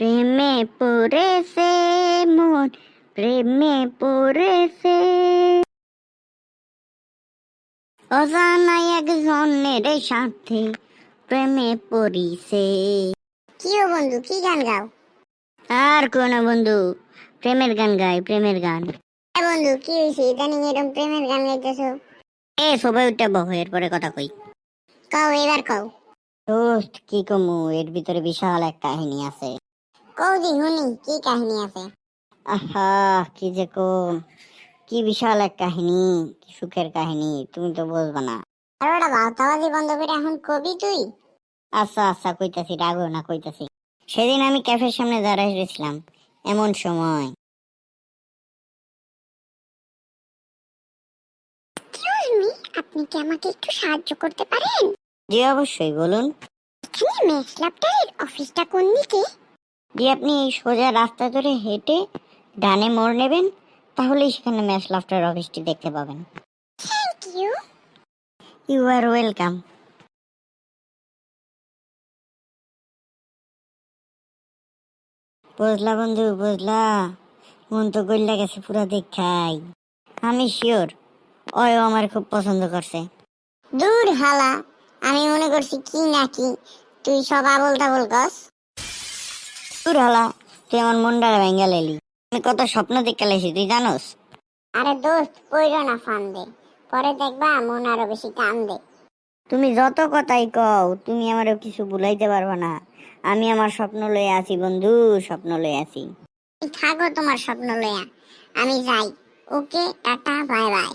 প্রেমে পড়েছে মন, প্রেমে পড়েছে অজানা একজনের সাথে, প্রেমে পড়িছে। কি ও বন্ধু, কি গান গাও? আর কোন বন্ধু, প্রেমের গান গাই, প্রেমের গান। বন্ধু কি হয়েছে ইদানিং এরকম প্রেমের গান গাইতেছো? সবাই উঠে বহ, এরপরে কথা কই। কও, এবার কও। দোস্ত কি কমু, এর ভিতরে বিশাল এক কাহিনী আছে। কও দি শুনি, কি কাহিনী আছে? আহা, কি যে কম, কি বিশাল এক কাহিনী, কি সুখের কাহিনী, তুমি তো বুঝবা না। আর ওটা বাউতাবাজি বন্ধ করে এখন কবি তুই? আচ্ছা আচ্ছা, কইতাছি, রাগো না, কইতাছি। সেদিন আমি ক্যাফের সামনে দাঁড়ায় রয়েছিলাম, এমন সময় এক্সকিউজ মি, আপনি কি আমাকে একটু সাহায্য করতে পারেন? জি অবশ্যই, বলুন। এখানে ম্যাক্স ল্যাপটপের অফিসটা কোন দিকে? জি, আপনি এই সোজা রাস্তা ধরে হেঁটে ডানে মোড় নেবেন, তাহলেই সেখানে ম্যাশ লাফটার অফিসটি দেখতে পাবেন। Thank you. You are welcome. বুঝলা বন্ধু, বুঝলা, মন তো গইলা গেছে পুরা দেখাই। আমি শিওর ওই আমার খুব পছন্দ করছে। দূর হালা, আমি মনে করছি কি নাকি তুই সব আবল তাবল কস। তোর হালা, তুই আমার মনটা ভেঙ্গা লেলি। আমি কত স্বপ্ন দেখে লাইছি তুই জানোস। আরে দোস্ত, কইরো না ফান্দে, পরে দেখবা মন আরো বেশি কান্দে। তুমি যত কথাই কও, তুমি আমারও কিছু ভুলাইতে পারবা না। আমি আমার স্বপ্ন লয়ে আছি বন্ধু, স্বপ্ন লয়ে আছি। থাকো তোমার স্বপ্ন লইয়া, আমি যাই। ওকে, টাটা, বাই বাই।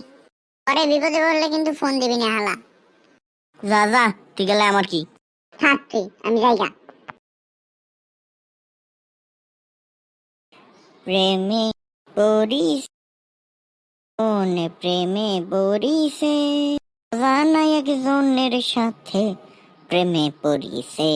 পরে বিপদে পড়লে কিন্তু ফোন দিবি না হালা। যা যা, তুই গেলে আমার কি। থাক তুই, আমি যাইগা। প্রেমে পড়িস, মনে প্রেমে পড়িছে, জানা একজনের সাথে প্রেমে পড়িছে।